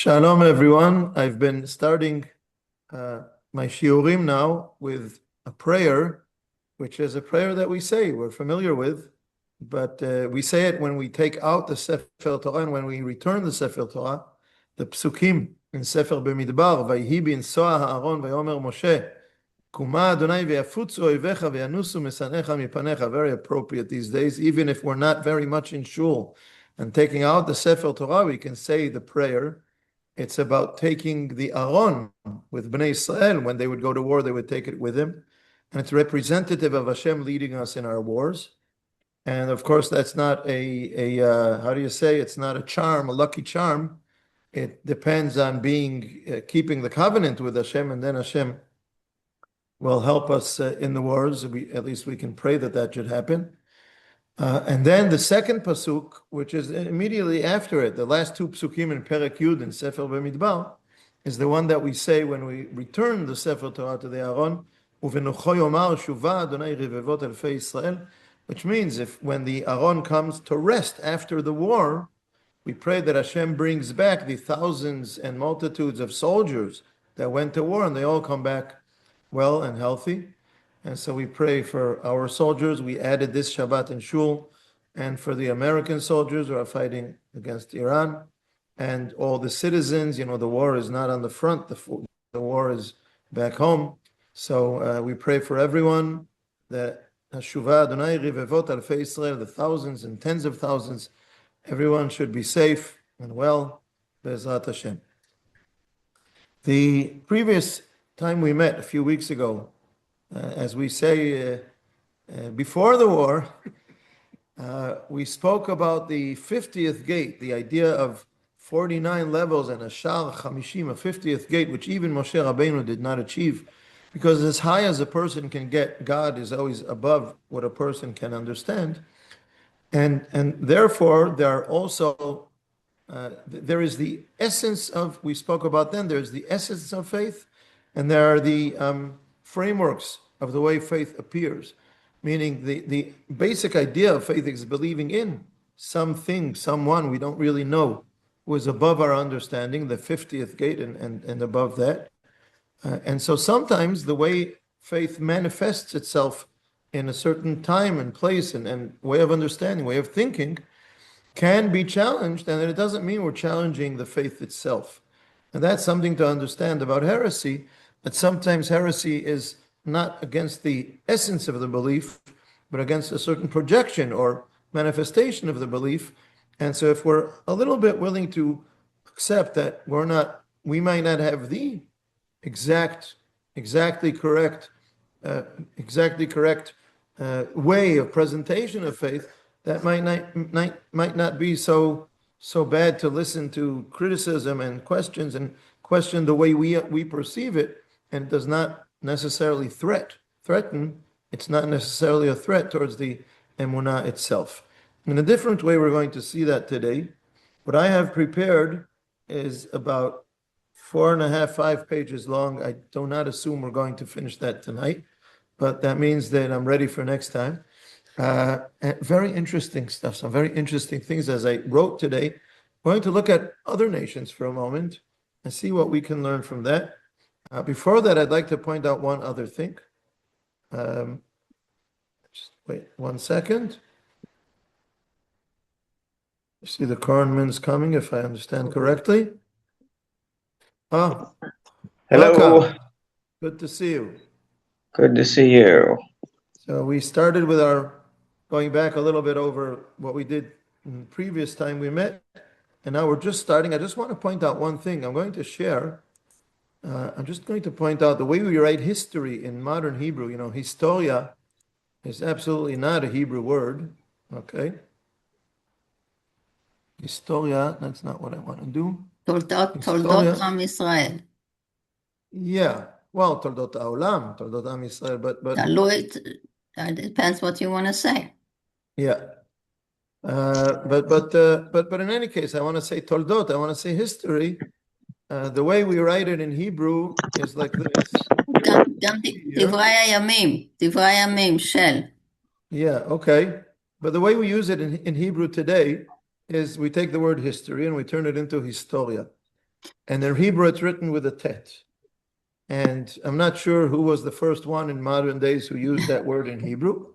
Shalom, everyone. I've been starting my shiurim now with a prayer, which is a prayer that we say, we're familiar with, but we say it when we take out the Sefer Torah and when we return the Sefer Torah, the psukim in Sefer B'midbar, Vayhi b'insoa ha'aron v'yomer Moshe, Kuma Adonai v'yafutzu oivecha v'yanusu mesanecha mipanecha, very appropriate these days, even if we're not very much in shul and taking out the Sefer Torah, we can say the prayer. It's about taking the Aron with Bnei Israel. When they would go to war, they would take it with them. And it's representative of Hashem leading us in our wars. And of course, that's not how do you say? It's not a charm, a lucky charm. It depends on keeping the covenant with Hashem, and then Hashem will help us in the wars. At least we can pray that should happen. And then the second pasuk, which is immediately after it, the last two psukim in Perek Yud in Sefer B'midbar, is the one that we say when we return the Sefer Torah to the Aron, Uvenocho yomar shuva Adonai rivevot elfei Yisrael, which means when the Aron comes to rest after the war, we pray that Hashem brings back the thousands and multitudes of soldiers that went to war, and they all come back well and healthy. And so we pray for our soldiers. We added this Shabbat in Shul, and for the American soldiers who are fighting against Iran, and all the citizens. The war is not on the front, the war is back home. So we pray for everyone, that Hashuvah Adonai Rivevot Alfei Israel, the thousands and tens of thousands, everyone should be safe and well, Be'ezrat Hashem. The previous time we met, a few weeks ago, as we say, before the war, we spoke about the 50th gate, the idea of 49 levels and a Shar Chamishim, a 50th gate, which even Moshe Rabbeinu did not achieve, because as high as a person can get, God is always above what a person can understand. And therefore, there is the essence of, we spoke about then, there's the essence of faith, and there are the frameworks of the way faith appears, meaning the basic idea of faith is believing in something, someone we don't really know, who is above our understanding, the 50th gate and above that. And so sometimes the way faith manifests itself in a certain time and place and way of understanding, way of thinking, can be challenged, and it doesn't mean we're challenging the faith itself. And that's something to understand about heresy, that sometimes heresy is not against the essence of the belief, but against a certain projection or manifestation of the belief. And so if we're a little bit willing to accept that we might not have the exactly correct way of presentation of faith, that might not be so bad to listen to criticism and question the way we perceive it, and does not necessarily threaten. It's not necessarily a threat towards the emunah itself. In a different way, we're going to see that today. What I have prepared is about 5 pages long. I do not assume we're going to finish that tonight, but that means that I'm ready for next time. Very interesting stuff, some very interesting things as I wrote today. We're going to look at other nations for a moment and see what we can learn from that. Before that, I'd like to point out one other thing. Just wait 1 second. You see the Kornman's coming, if I understand correctly. Hello. Welcome. Good to see you. Good to see you. So we started with going back a little bit over what we did in the previous time we met, and now we're just starting. I just want to point out one thing. I'm just going to point out the way we write history in modern Hebrew. Historia is absolutely not a Hebrew word. Okay? Historia, that's not what I want to do. Toldot Am Israel. Yeah. Well, Toldot Ha'olam, Toldot Am Israel, but It depends what you want to say. Yeah. But in any case, I want to say Toldot, I want to say history. The way we write it in Hebrew is like this. דברי הימים של. Yeah, okay. But the way we use it in Hebrew today is we take the word history and we turn it into historia. And in Hebrew, it's written with a tet. And I'm not sure who was the first one in modern days who used that word in Hebrew.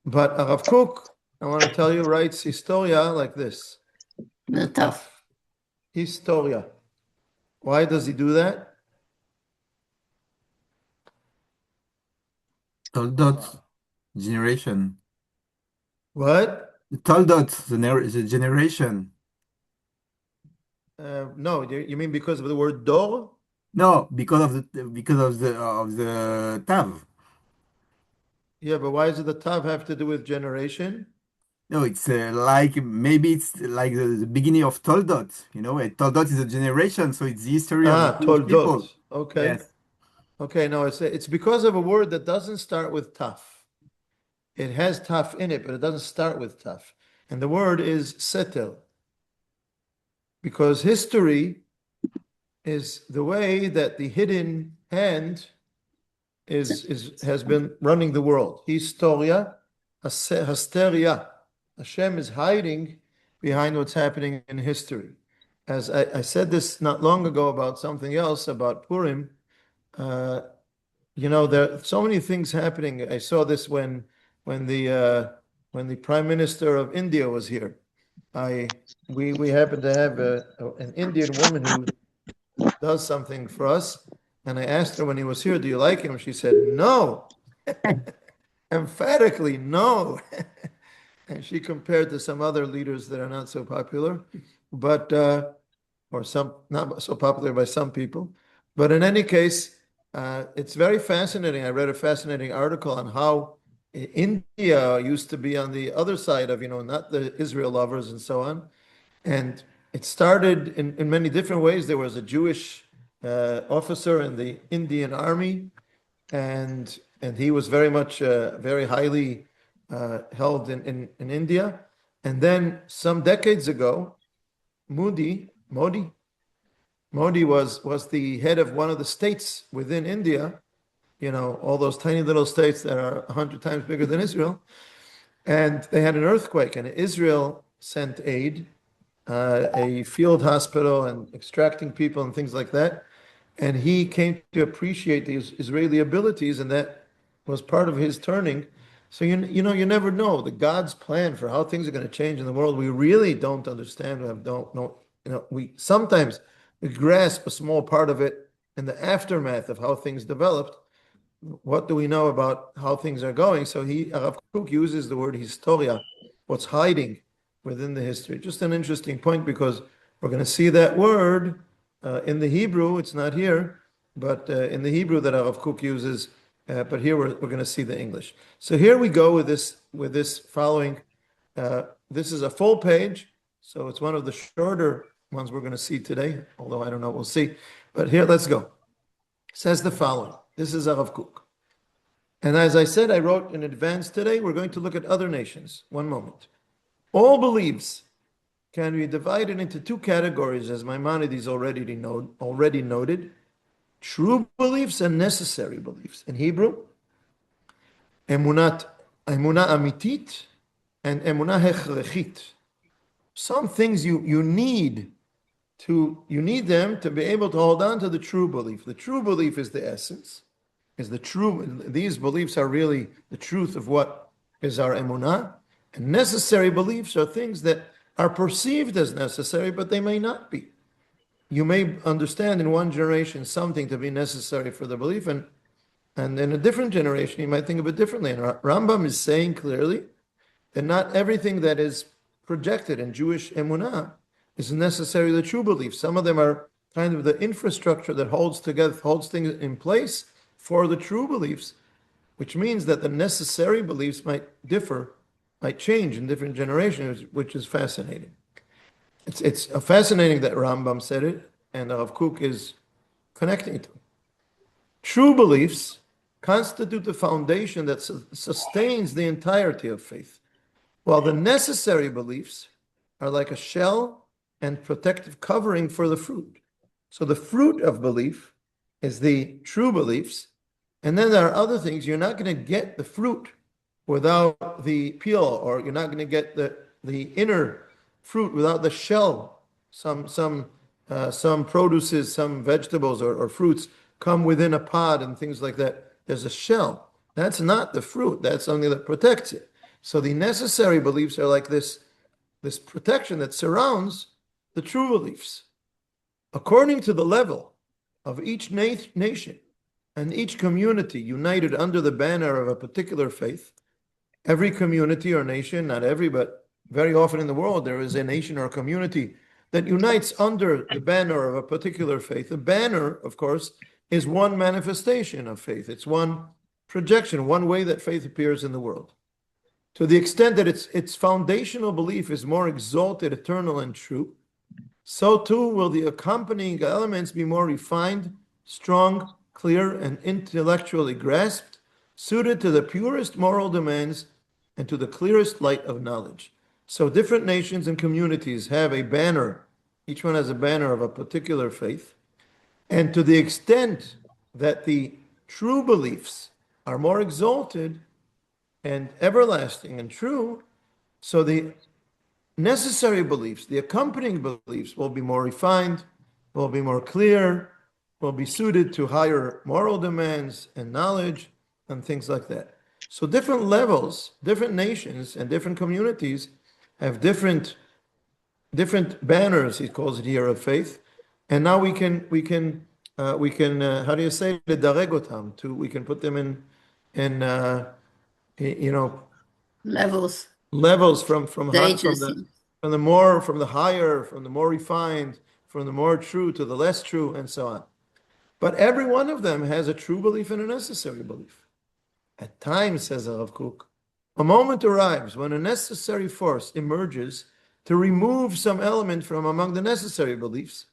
But HaRav Kook, I want to tell you, writes historia like this. The tough. Historia. Why does he do that? Toldot generation. What? Toldot, the generation. No, you mean because of the word dor? No, because of the tav. Yeah, but why does the tav have to do with generation? No, it's like maybe it's like the beginning of Toldot. Toldot is a generation, so it's the history of the Jewish Toldot. people. Okay. Yes. Okay, no, it's because of a word that doesn't start with taf. It has taf in it, but it doesn't start with taf. And the word is setel. Because history is the way that the hidden hand has been running the world. Historia, hysteria. Hashem is hiding behind what's happening in history. As I said this not long ago about something else, about Purim, there are so many things happening. I saw this when the Prime Minister of India was here. We happened to have an Indian woman who does something for us, and I asked her when he was here, "Do you like him?" She said, "No." Emphatically no. And she compared to some other leaders that are not so popular, but or some not so popular by some people. But in any case, it's very fascinating. I read a fascinating article on how India used to be on the other side of, not the Israel lovers and so on. And it started in many different ways. There was a Jewish officer in the Indian army, and he was very much very highly held in India. And then some decades ago, Modi was the head of one of the states within India, all those tiny little states that are 100 times bigger than Israel. And they had an earthquake, and Israel sent aid, a field hospital and extracting people and things like that. And he came to appreciate the Israeli abilities, and that was part of his turning. So you never know the God's plan for how things are going to change in the world. We really don't understand. We don't know. We sometimes we grasp a small part of it in the aftermath of how things developed. What do we know about how things are going? So HaRav Kook uses the word historia, what's hiding within the history. Just an interesting point, because we're going to see that word in the Hebrew. It's not here, but in the Hebrew that HaRav Kook uses. But here we're going to see the English. So here we go with this following. This is a full page, so it's one of the shorter ones we're going to see today, although I don't know, we'll see. But here, let's go. It says the following. This is HaRav Kook. And as I said, I wrote in advance today, we're going to look at other nations. One moment. All beliefs can be divided into two categories, as Maimonides already noted. True beliefs and necessary beliefs. In Hebrew, emunah amitit and emunah hechrechit. Some things you need them to be able to hold on to the true belief. The true belief is the essence, these beliefs are really the truth of what is our emunah. And necessary beliefs are things that are perceived as necessary, but they may not be. You may understand in one generation something to be necessary for the belief, and in a different generation you might think of it differently. And Rambam is saying clearly that not everything that is projected in Jewish emunah is necessarily the true belief. Some of them are kind of the infrastructure that holds things in place for the true beliefs, which means that the necessary beliefs might change in different generations, which is fascinating. It's fascinating that Rambam said it, and HaRav Kook is connecting it. True beliefs constitute the foundation that sustains the entirety of faith, while the necessary beliefs are like a shell and protective covering for the fruit. So the fruit of belief is the true beliefs, and then there are other things. You're not going to get the fruit without the peel, or you're not going to get the inner fruit without the shell, some some produces, some vegetables or fruits come within a pod and things like that. There's a shell. That's not the fruit. That's something that protects it. So the necessary beliefs are like this protection that surrounds the true beliefs. According to the level of each nation and each community united under the banner of a particular faith, every community or nation, not every, but very often in the world, there is a nation or community that unites under the banner of a particular faith. The banner, of course, is one manifestation of faith. It's one projection, one way that faith appears in the world. To the extent that its foundational belief is more exalted, eternal, and true, so too will the accompanying elements be more refined, strong, clear, and intellectually grasped, suited to the purest moral demands and to the clearest light of knowledge. So different nations and communities have a banner. Each one has a banner of a particular faith. And to the extent that the true beliefs are more exalted and everlasting and true, so the necessary beliefs, the accompanying beliefs, will be more refined, will be more clear, will be suited to higher moral demands and knowledge and things like that. So different levels, different nations and different communities have different banners, he calls it here, of faith. And now we can how do you say, ledaregotam, we can put them in levels from the higher, from the more refined, from the more true to the less true, and so on. But every one of them has a true belief and a necessary belief. At times, says HaRav Kook, a moment arrives when a necessary force emerges to remove some element from among the necessary beliefs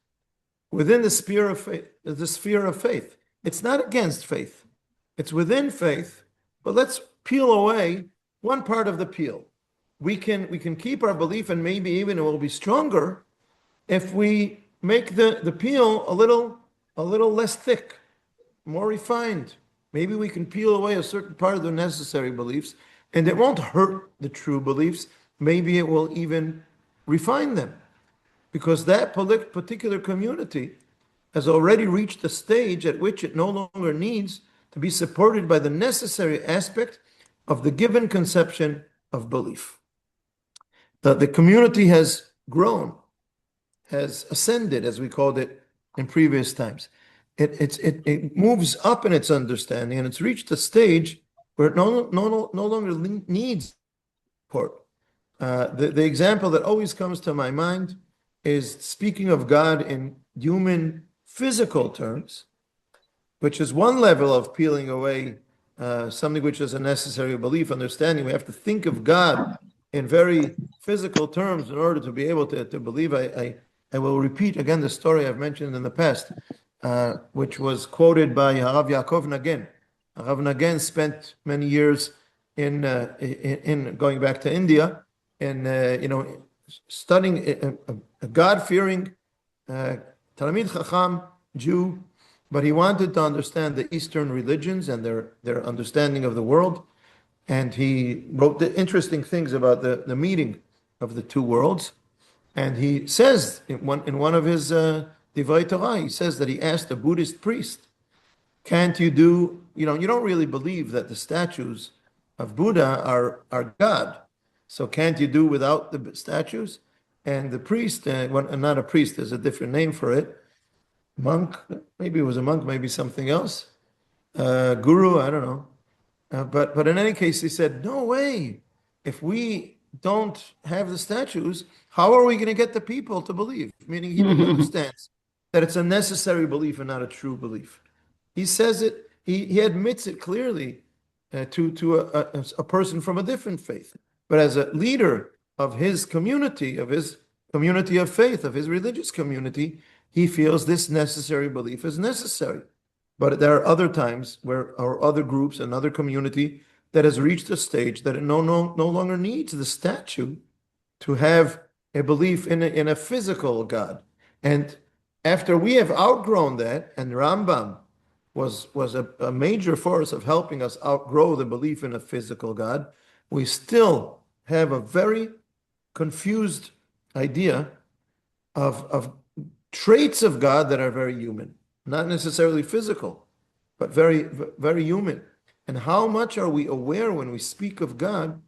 within the sphere of faith. It's not against faith. It's within faith, but let's peel away one part of the peel. We can keep our belief, and maybe even it will be stronger if we make the peel a little less thick, more refined. Maybe we can peel away a certain part of the necessary beliefs, and it won't hurt the true beliefs. Maybe it will even refine them, because that particular community has already reached a stage at which it no longer needs to be supported by the necessary aspect of the given conception of belief. That the community has grown, has ascended, as we called it in previous times. It moves up in its understanding, and it's reached a stage where it no longer needs support. The example that always comes to my mind is speaking of God in human physical terms, which is one level of peeling away something which is a necessary belief, understanding. We have to think of God in very physical terms in order to be able to believe. I will repeat again the story I've mentioned in the past, which was quoted by HaRav Nagen. HaRav Nagen spent many years in going back to India and studying a God-fearing Talmid Chacham Jew, but he wanted to understand the Eastern religions and their understanding of the world. And he wrote the interesting things about the meeting of the two worlds. And he says in one of his Divrei Torah, he says that he asked a Buddhist priest, can't you do, you don't really believe that the statues of Buddha are God. So can't you do without the statues? And the priest, not a priest, there's a different name for it, monk, maybe it was a monk, maybe something else, guru, I don't know. But in any case, he said, no way. If we don't have the statues, how are we going to get the people to believe? Meaning he understands that it's a necessary belief and not a true belief. He says it, he admits it clearly to a person from a different faith. But as a leader of his community of faith, of his religious community, he feels this necessary belief is necessary. But there are other times where our other groups and other community that has reached a stage that it no longer needs the statue to have a belief in a physical God. And after we have outgrown that, and Rambam was a major force of helping us outgrow the belief in a physical God, we still have a very confused idea of traits of God that are very human, not necessarily physical, but very, very human. And how much are we aware when we speak of God,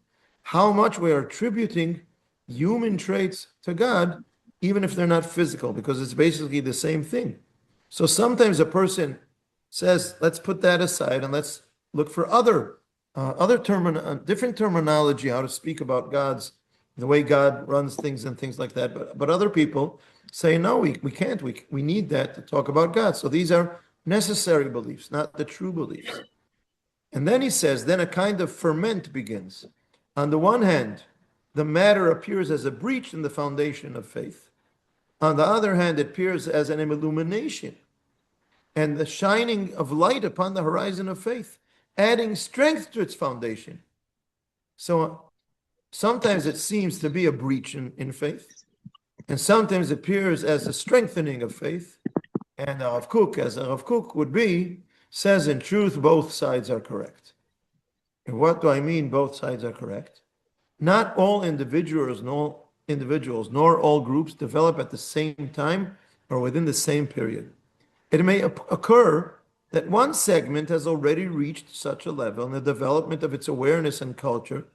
how much we are attributing human traits to God, even if they're not physical, because it's basically the same thing. So sometimes a person says, let's put that aside and let's look for different terminology, how to speak about the way God runs things and things like that. But other people say, no, we can't. We need that to talk about God. So these are necessary beliefs, not the true beliefs. And then he says, then a kind of ferment begins. On the one hand, the matter appears as a breach in the foundation of faith. On the other hand, it appears as an illumination and the shining of light upon the horizon of faith, adding strength to its foundation. So sometimes it seems to be a breach in faith, and sometimes it appears as a strengthening of faith. And HaRav Kook, as HaRav Kook would be, says in truth, both sides are correct. And what do I mean both sides are correct? Not all individuals, nor all groups develop at the same time or within the same period. It may occur that one segment has already reached such a level in the development of its awareness and culture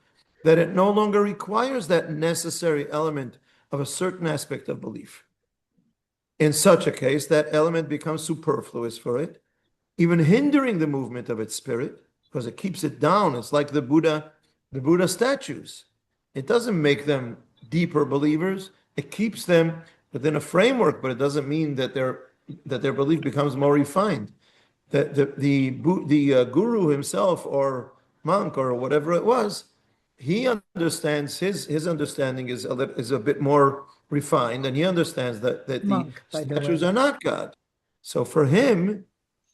that it no longer requires that necessary element of a certain aspect of belief. In such a case, that element becomes superfluous for it, even hindering the movement of its spirit, because it keeps it down. It's like the Buddha statues. It doesn't make them deeper believers. It keeps them within a framework, but it doesn't mean that their belief becomes more refined. The guru himself or monk or whatever it was, he understands his understanding is a bit more refined, and he understands that the statues are not God. So for him,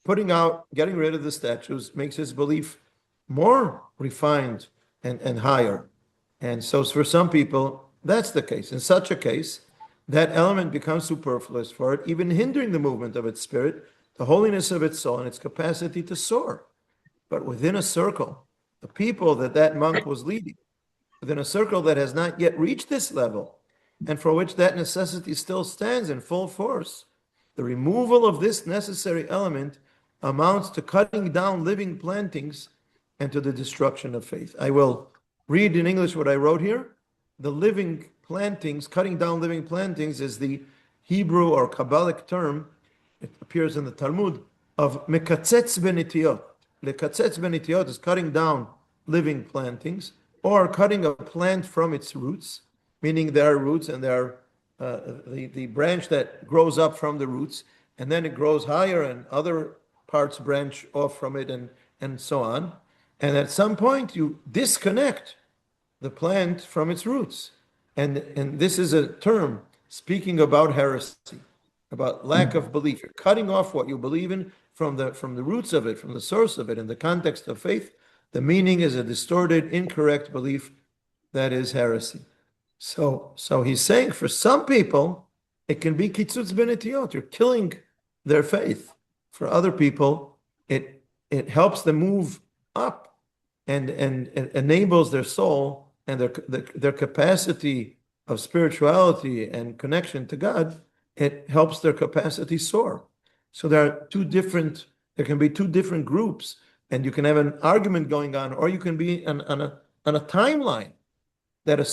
getting rid of the statues makes his belief more refined and higher. And so for some people, that's the case. In such a case, that element becomes superfluous for it, even hindering the movement of its spirit, the holiness of its soul, and its capacity to soar. But within a circle, the people that monk was leading, within a circle that has not yet reached this level, and for which that necessity still stands in full force, the removal of this necessary element amounts to cutting down living plantings and to the destruction of faith. I will read in English what I wrote here. The living plantings, cutting down living plantings, is the Hebrew or Kabbalic term. It appears in the Talmud of mekatzetz benitiot. Lekatzetz benitiot is cutting down living plantings or cutting a plant from its roots, meaning there are roots and there are the branch that grows up from the roots, and then it grows higher and other parts branch off from it and so on. And at some point you disconnect the plant from its roots. And this is a term speaking about heresy, about lack of belief. You're cutting off what you believe in from the roots of it, from the source of it. In the context of faith, the meaning is a distorted, incorrect belief that is heresy. So he's saying for some people, it can be kitzutz benetiot. You're killing their faith. For other people, it helps them move up and enables their soul and their capacity of spirituality and connection to God. It helps their capacity soar. So there can be two different groups, and you can have an argument going on, or you can be on a timeline that at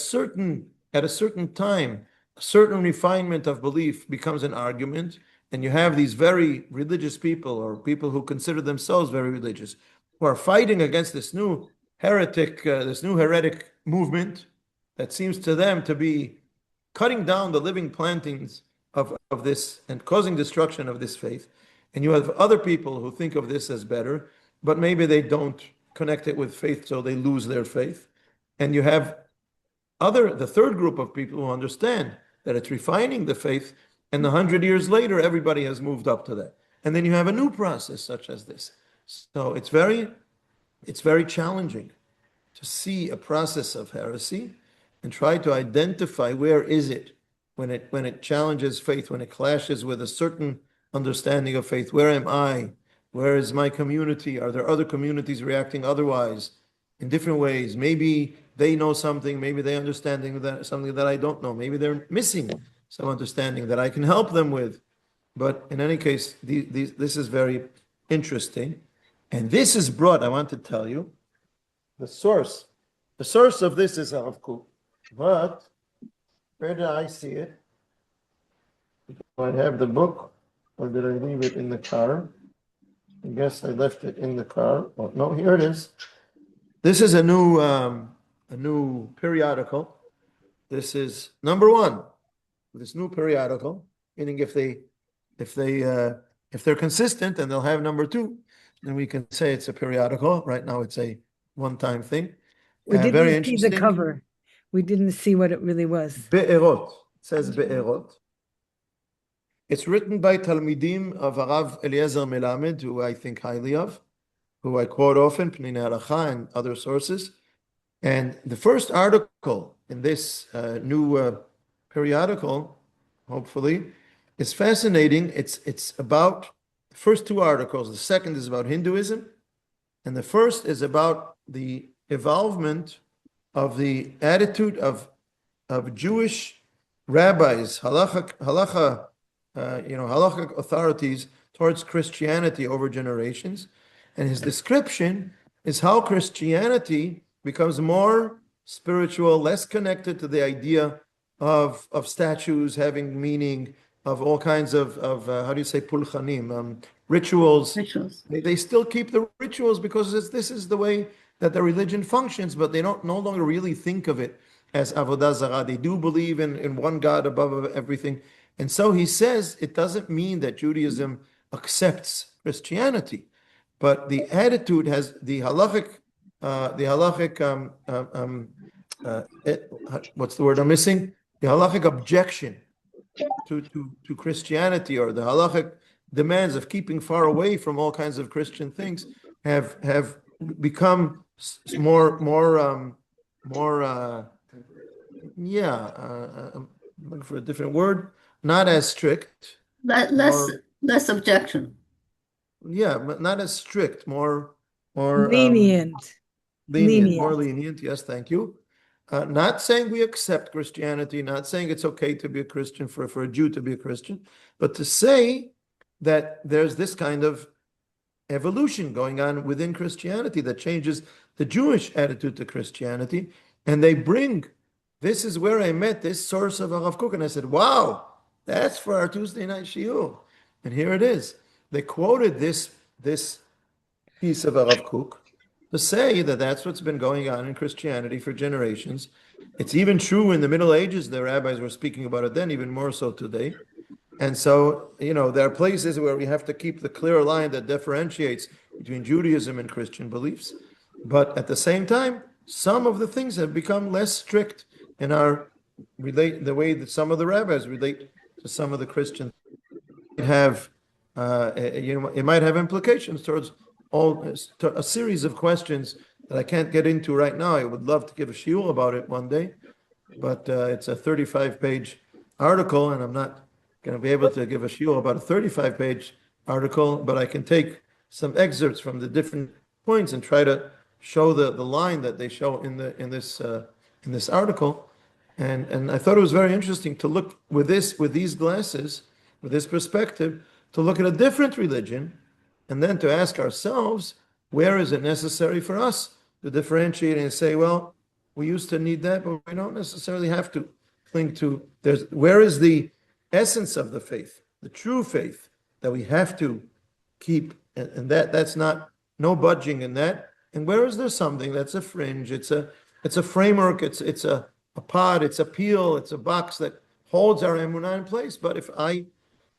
a certain time, a certain refinement of belief becomes an argument, and you have these very religious people or people who consider themselves very religious who are fighting against this new heretic movement that seems to them to be cutting down the living plantings of this and causing destruction of this faith. And you have other people who think of this as better, but maybe they don't connect it with faith, so they lose their faith. And you have the third group of people who understand that it's refining the faith, and 100 years later, everybody has moved up to that. And then you have a new process such as this. So it's very challenging to see a process of heresy and try to identify where is it when it challenges faith, when it clashes with a certain understanding of faith. Where am I? Where is my community? Are there other communities reacting otherwise in different ways? Maybe they know something, maybe they understanding that something that I don't know. Maybe they're missing some understanding that I can help them with. But in any case, this is very interesting. And this is brought, I want to tell you, the source of this is HaRav Kook. But where did I see it? Do I have the book, or did I leave it in the car? I guess I left it in the car. Oh, no, here it is. This is a new periodical. This is number one. This new periodical, meaning if they're consistent, and they'll have number two, then we can say it's a periodical. Right now, it's a one-time thing. We Very didn't see the interesting. cover. We didn't see what it really was. Be'erot. It says Be'erot. It's written by Talmidim of HaRav Eliezer Melamed, who I think highly of, who I quote often, Pnei Halacha and other sources. And the first article in this new periodical, hopefully, is fascinating. It's about the first two articles. The second is about Hinduism, and the first is about the evolvement of the attitude of Jewish rabbis, halacha authorities towards Christianity over generations. And his description is how Christianity becomes more spiritual, less connected to the idea of statues having meaning, of all kinds of how do you say, pulchanim, rituals. They still keep the rituals because this is the way that the religion functions, but they no longer really think of it as avodah zarah. They do believe in one God above everything. And so he says it doesn't mean that Judaism accepts Christianity, but the attitude has the halachic, what's the word I'm missing? The halachic objection to Christianity, or the halachic demands of keeping far away from all kinds of Christian things, have become more looking for a different word, not as strict, less objection. Yeah, but not as strict, more Lenient. more lenient. Yes, thank you. Not saying we accept Christianity, not saying it's okay to be a Christian for a Jew to be a Christian, but to say that there's this kind of evolution going on within Christianity that changes the Jewish attitude to Christianity. And they bring, this is where I met this source of HaRav Kook, and I said, wow, that's for our Tuesday night shiur. And here it is. They quoted this piece of HaRav Kook to say that that's what's been going on in Christianity for generations. It's even true in the Middle Ages. The rabbis were speaking about it then, even more so today. And so, there are places where we have to keep the clear line that differentiates between Judaism and Christian beliefs. But at the same time, some of the things have become less strict in the way that some of the rabbis relate to some of the Christians. It might have implications towards a series of questions that I can't get into right now. I would love to give a shiur about it one day, but it's a 35-page article, and I'm not going to be able to give a shiur about a 35-page article, but I can take some excerpts from the different points and try to show the line that they show in this article. And I thought it was very interesting to look with these glasses, with this perspective, to look at a different religion, and then to ask ourselves, where is it necessary for us to differentiate and say, well, we used to need that, but we don't necessarily have to cling to. Where is the essence of the faith, the true faith that we have to keep, and that's not, no budging in that. And where is there something that's a fringe? It's a framework. It's a pod. It's a peel. It's a box that holds our emunah in place. But if I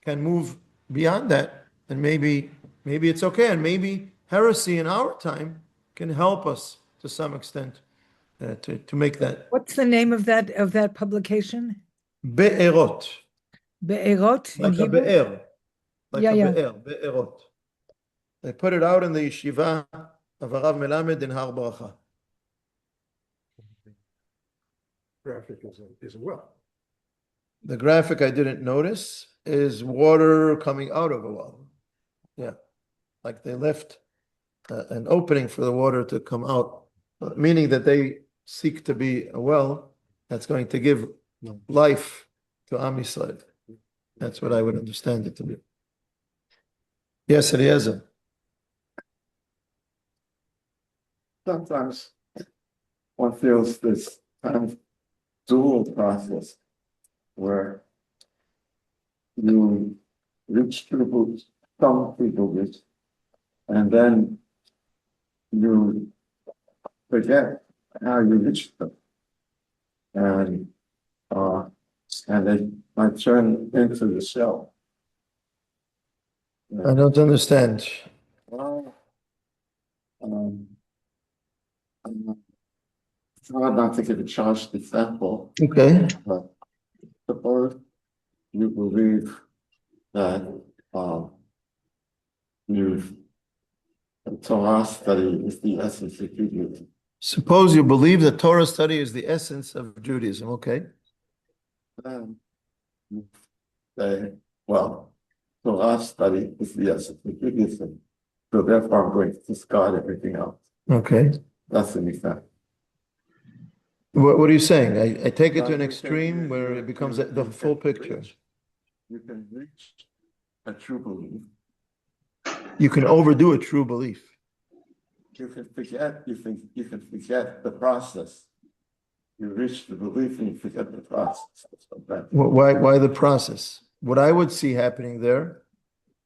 can move beyond that, then maybe it's okay, and maybe heresy in our time can help us to some extent to make that. What's the name of that publication? Be'erot. Be'erot in Like a Hebrew? be'er. Like Yeah, a yeah. be'er, be'erot. They put it out in the yeshiva of HaRav Melamed in Har Bracha. Graphic is a well. The graphic I didn't notice is water coming out of a well. Yeah, like they left an opening for the water to come out, meaning that they seek to be a well that's going to give life to Am Yisrael. That's what I would understand it to be. Yes, Eliezer. Sometimes one feels this kind of dual process where you reach people, some people reach, and then you forget how you reached them. And they might turn into the shell. I don't understand. Well, it's hard not to give a charged example, Okay. but suppose you believe that the Torah study is the essence of Judaism. Suppose you believe that Torah study is the essence of Judaism. Okay. Then you say, well, Torah study is the essence of Judaism. So therefore I'm going to discard everything else. Okay. That's an example. What are you saying? I take it to an You extreme can- where you- it becomes you- the you full can picture. You can reach a true belief. You can overdo a true belief. You can forget, you can forget the process. You reach the belief and you forget the process. So that- Why the process? What I would see happening there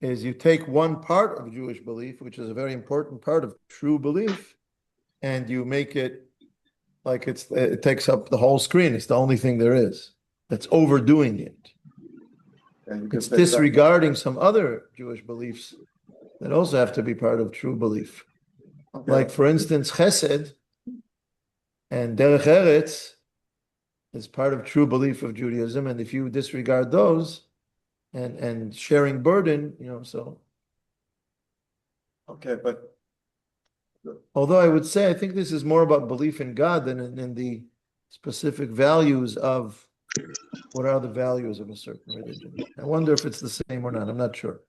is you take one part of Jewish belief, which is a very important part of true belief, and you make it like it takes up the whole screen. It's the only thing there is. That's overdoing it. and you can It's say that- disregarding some other Jewish beliefs that also have to be part of true belief. Okay. Like, for instance, Chesed and Derech Eretz is part of true belief of Judaism. And if you disregard those and sharing burden, so. Okay, but Although I would say I think this is more about belief in God than in the specific values of what are the values of a certain religion. I wonder if it's the same or not. I'm not sure.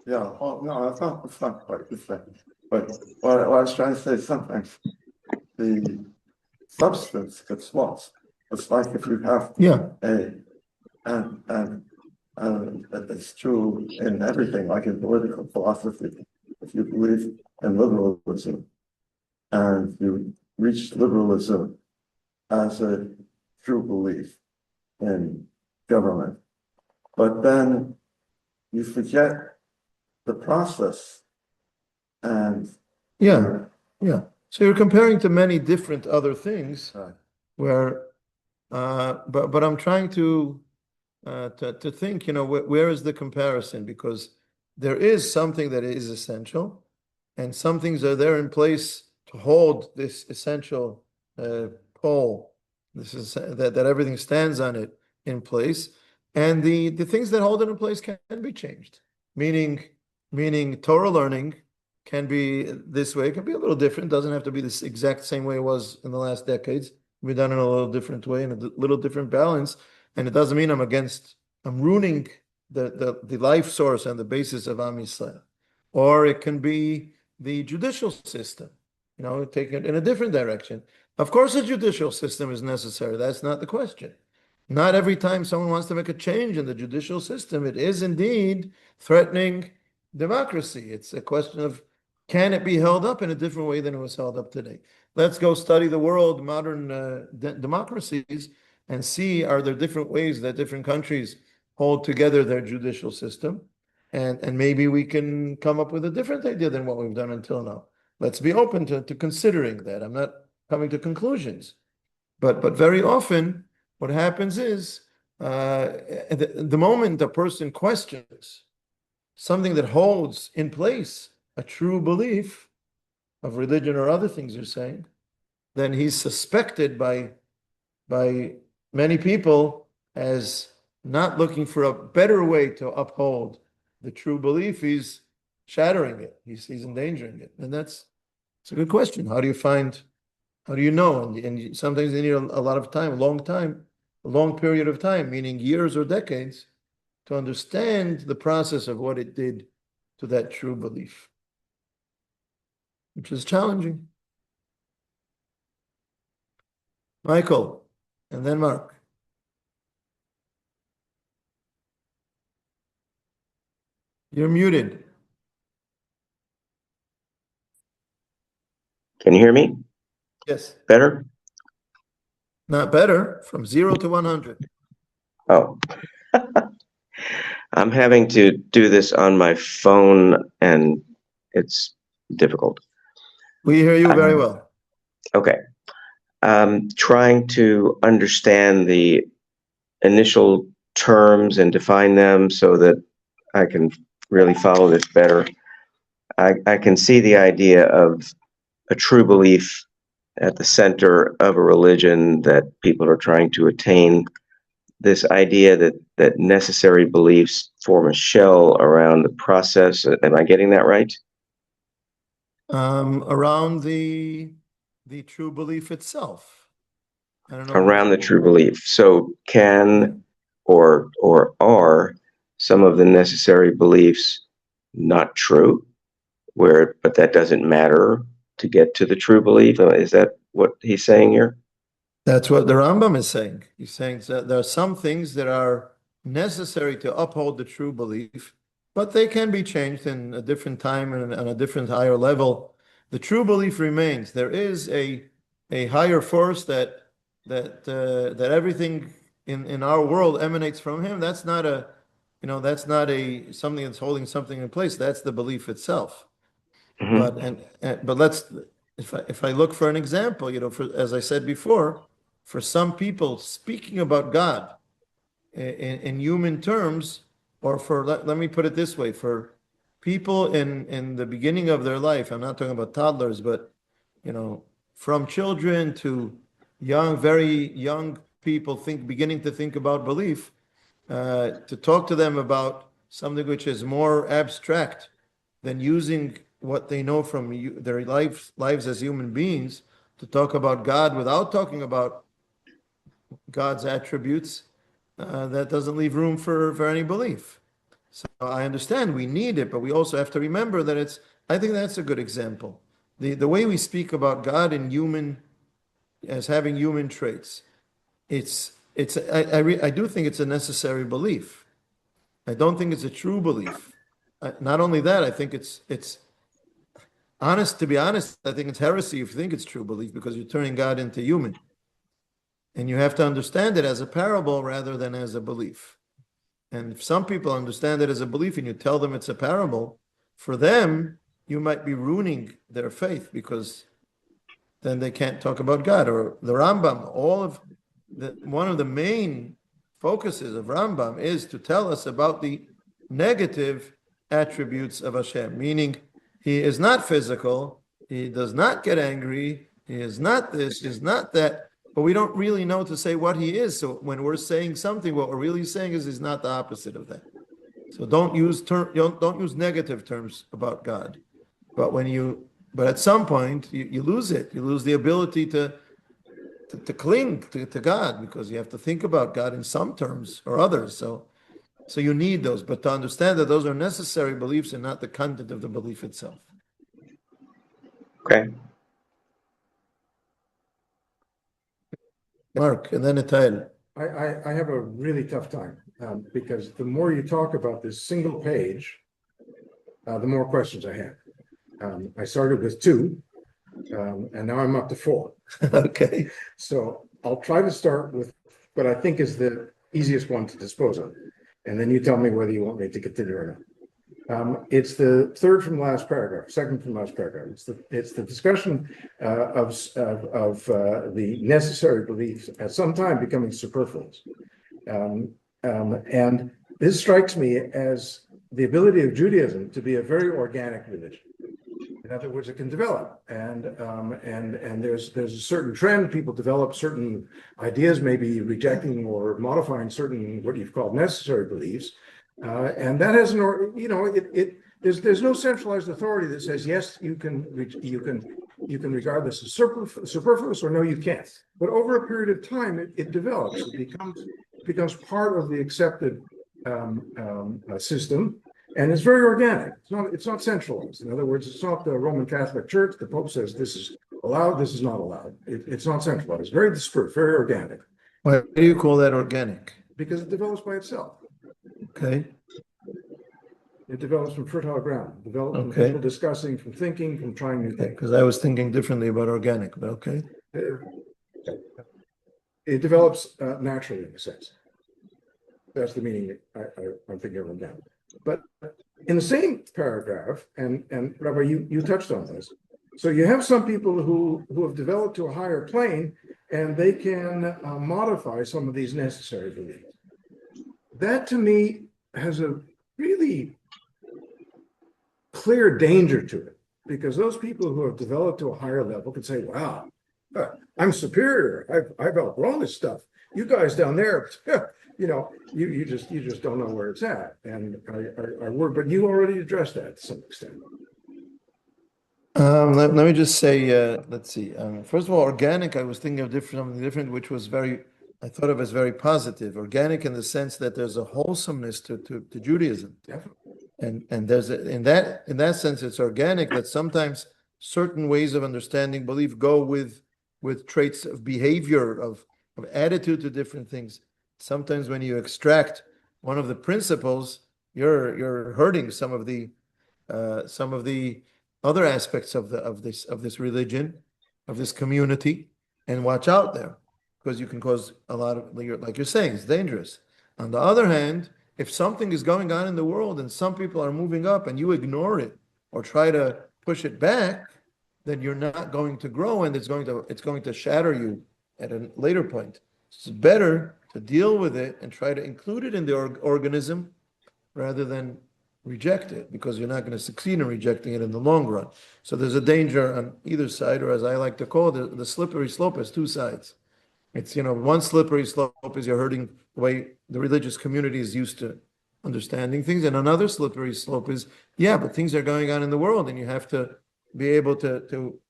yeah, no, it's not quite the same. But what I was trying to say, sometimes the substance gets lost. It's like if you have Yeah. and it's true in everything, like in political philosophy. If you believe in liberalism and you reach liberalism as a true belief in government, but then you forget the process and Yeah. Yeah. So you're comparing to many different other things where, but I'm trying to think, where is the comparison? Because there is something that is essential, and some things are there in place to hold this essential pole. This is that everything stands on it in place, and the things that hold it in place can be changed. Meaning Torah learning can be this way. It can be a little different. Doesn't have to be this exact same way it was in the last decades. It can be done in a little different way, in a little different balance. And it doesn't mean I'm ruining the life source and the basis of Am Yisrael. Or it can be the judicial system, take it in a different direction. Of course, a judicial system is necessary. That's not the question. Not every time someone wants to make a change in the judicial system, it is indeed threatening democracy. It's a question of, can it be held up in a different way than it was held up today? Let's go study the world, modern democracies, and see, are there different ways that different countries hold together their judicial system? And maybe we can come up with a different idea than what we've done until now. Let's be open to considering that. I'm not coming to conclusions. But very often, what happens is, the moment a person questions something that holds in place a true belief of religion or other things you're saying, then he's suspected by many people as not looking for a better way to uphold the true belief. He's shattering it. He's endangering it. And it's a good question. How do you know? And sometimes you need a lot of time, a long period of time, meaning years or decades, to understand the process of what it did to that true belief, which is challenging. Michael, and then Mark. You're muted. Can you hear me? Yes. Better? Not better. From 0 to 100. Oh. I'm having to do this on my phone, and it's difficult. We hear you very well. Okay. I'm trying to understand the initial terms and define them so that I can really follow this better. I can see the idea of a true belief at the center of a religion that people are trying to attain. This idea that necessary beliefs form a shell around the process. Am I getting that right? Around the true belief itself. I don't know. Around the true belief. So can or are some of the necessary beliefs not true? But that doesn't matter to get to the true belief? Is that what he's saying here? That's what the Rambam is saying. He's saying that there are some things that are necessary to uphold the true belief, but they can be changed in a different time and on a different higher level. The true belief remains. There is a higher force that everything in our world emanates from him. That's not something that's holding something in place. That's the belief itself. Mm-hmm. But if I look for an example, as I said before, for some people speaking about God in human terms, or let me put it this way, for people in the beginning of their life, I'm not talking about toddlers, but from children to very young people beginning to think about belief, to talk to them about something which is more abstract than using what they know from their lives as human beings to talk about God without talking about God's attributes, that doesn't leave room for any belief. So I understand we need it, but we also have to remember that I think that's a good example. The way we speak about God as having human traits, I do think it's a necessary belief. I don't think it's a true belief. Not only that, I think it's honest. To be honest, I think it's heresy if you think it's true belief, because you're turning God into human. And you have to understand it as a parable rather than as a belief. And if some people understand it as a belief and you tell them it's a parable, for them, you might be ruining their faith, because then they can't talk about God. Or the Rambam, one of the main focuses of Rambam is to tell us about the negative attributes of Hashem, meaning he is not physical, he does not get angry, he is not this, he is not that, but we don't really know to say what he is. So when we're saying something, what we're really saying is he's not the opposite of that. So don't use negative terms about God. But at some point you lose it. You lose the ability to cling to God, because you have to think about God in some terms or others. So you need those, but to understand that those are necessary beliefs and not the content of the belief itself. Okay. Mark, and then Ital. I have a really tough time because the more you talk about this single page, the more questions I have. I started with 2, and now I'm up to 4. Okay. So I'll try to start with what I think is the easiest one to dispose of, and then you tell me whether you want me to continue or not. It's the second from last paragraph. It's the discussion of the necessary beliefs at some time becoming superfluous, and this strikes me as the ability of Judaism to be a very organic religion. In other words, it can develop, and there's a certain trend. People develop certain ideas, maybe rejecting or modifying certain what you've called necessary beliefs, and that has there's no centralized authority that says yes, you can regard this as superfluous, or no, you can't. But over a period of time, it develops. It becomes part of the accepted system. And it's very organic. It's not centralized. In other words, it's not the Roman Catholic Church. The Pope says this is allowed, this is not allowed. It's not centralized. It's very dispersed, very organic. Why do you call that organic? Because it develops by itself. Okay. It develops from fertile ground, develops from Okay. people discussing, from thinking, from trying new things. Because I was thinking differently about organic, but okay. It develops naturally in a sense. That's the meaning I'm thinking of now. But in the same paragraph, and Rabbi, you touched on this. So you have some people who have developed to a higher plane, and they can modify some of these necessary beliefs. That to me has a really clear danger to it, because those people who have developed to a higher level can say, wow, I'm superior. I've outgrown this stuff. You guys down there, you just don't know where it's at. And I work, but you already addressed that to some extent. Let me just say, let's see. First of all, organic, I was thinking of something different, which was I thought of as very positive. Organic in the sense that there's a wholesomeness to Judaism. Definitely. And there's in that sense, it's organic that sometimes certain ways of understanding belief go with traits of behavior, of attitude to different things. Sometimes when you extract one of the principles, you're hurting some of the other aspects of this religion, of this community, and watch out there, because you can cause a lot of, like you're saying, it's dangerous. On the other hand, if something is going on in the world and some people are moving up and you ignore it or try to push it back, then you're not going to grow, and it's going to shatter you at a later point. It's better to deal with it and try to include it in the organism rather than reject it, because you're not going to succeed in rejecting it in the long run. So there's a danger on either side, or as I like to call it, the slippery slope has two sides. It's, one slippery slope is you're hurting the way the religious community is used to understanding things, and another slippery slope is, but things are going on in the world, and you have to be able to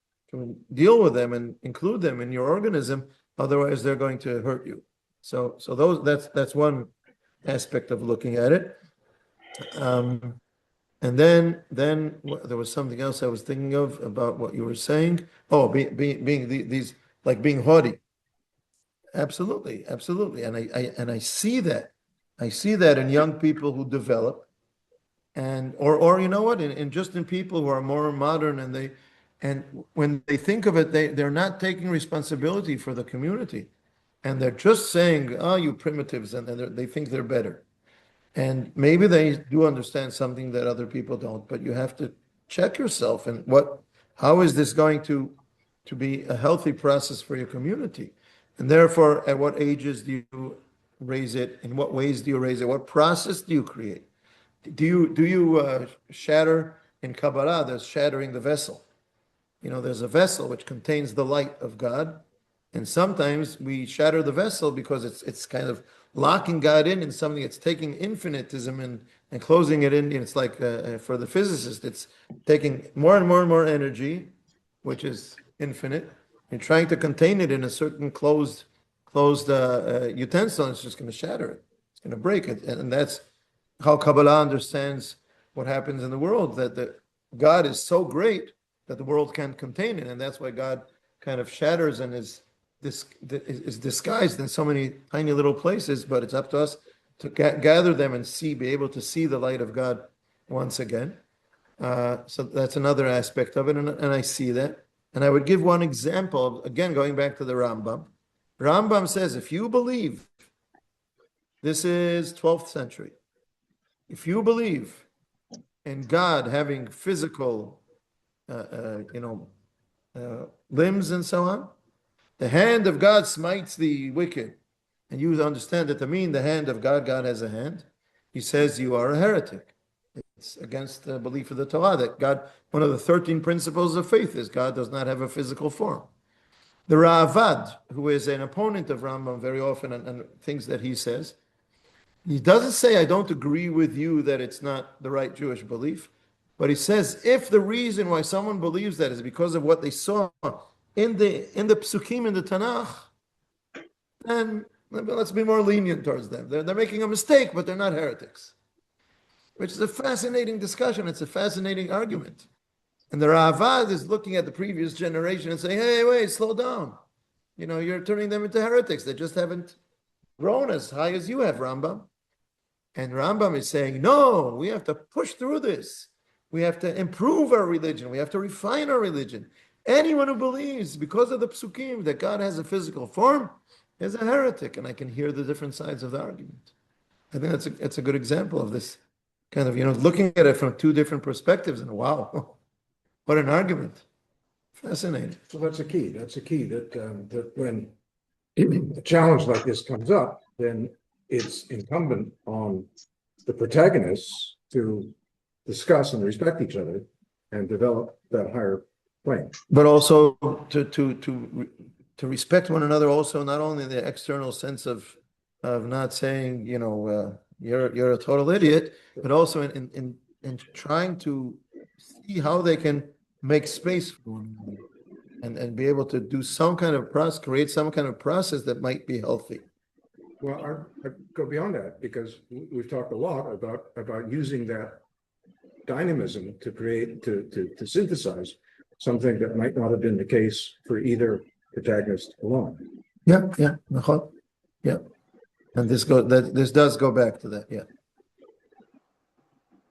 deal with them and include them in your organism, otherwise they're going to hurt you. So that's one aspect of looking at it. And then there was something else I was thinking of about what you were saying. Oh, being these, like being haughty. Absolutely, and I see that. I see that in young people who develop, and or you know what, in just in people who are more modern, and when they think of it, they're not taking responsibility for the community, and they're just saying, "Oh, you primitives," and they think they're better. And maybe they do understand something that other people don't, but you have to check yourself and how is this going to be a healthy process for your community? And therefore, at what ages do you raise it? In what ways do you raise it? What process do you create? Do you shatter in Kabbalah? There's shattering the vessel. There's a vessel which contains the light of God, and sometimes we shatter the vessel because it's kind of locking God in something. It's taking infinitism and closing it in. It's like for the physicist, it's taking more and more and more energy, which is infinite, and trying to contain it in a certain closed utensil. It's just going to shatter it. It's going to break it, and that's how Kabbalah understands what happens in the world. That God is so great that the world can't contain it, and that's why God kind of shatters and is disguised in so many tiny little places, but it's up to us to gather them and be able to see the light of God once again. So that's another aspect of it, and I see that. And I would give one example, again, going back to the Rambam. Rambam says, if you believe, this is 12th century, if you believe in God having physical, limbs and so on, the hand of God smites the wicked, and you understand that to mean the hand of God has a hand, he says you are a heretic. It's against the belief of the Torah that God, one of the 13 principles of faith is God does not have a physical form. The Ravad, who is an opponent of Rambam very often and things that he says, he doesn't say, I don't agree with you that it's not the right Jewish belief, but he says, if the reason why someone believes that is because of what they saw in the psukim in the Tanakh, then let's be more lenient towards them. They're making a mistake, but they're not heretics. Which is a fascinating discussion. It's a fascinating argument. And the Ravad is looking at the previous generation and saying, hey, wait, slow down. You're turning them into heretics. They just haven't grown as high as you have, Rambam. And Rambam is saying, no, we have to push through this. We have to improve our religion. We have to refine our religion. Anyone who believes because of the psukim that God has a physical form is a heretic. And I can hear the different sides of the argument. I think that's a good example of this kind of, looking at it from two different perspectives. And wow, what an argument. Fascinating. So that's a key. That's a key that when a challenge like this comes up, then it's incumbent on the protagonists to discuss and respect each other and develop that higher plane. But also to respect one another, also not only in the external sense of not saying, you're a total idiot, but also in trying to see how they can make space for one another and be able to do some kind of process, create some kind of process that might be healthy. Well, I go beyond that because we've talked a lot about using that dynamism to create, to synthesize something that might not have been the case for either protagonist alone. Yeah. And this does go back to that, yeah.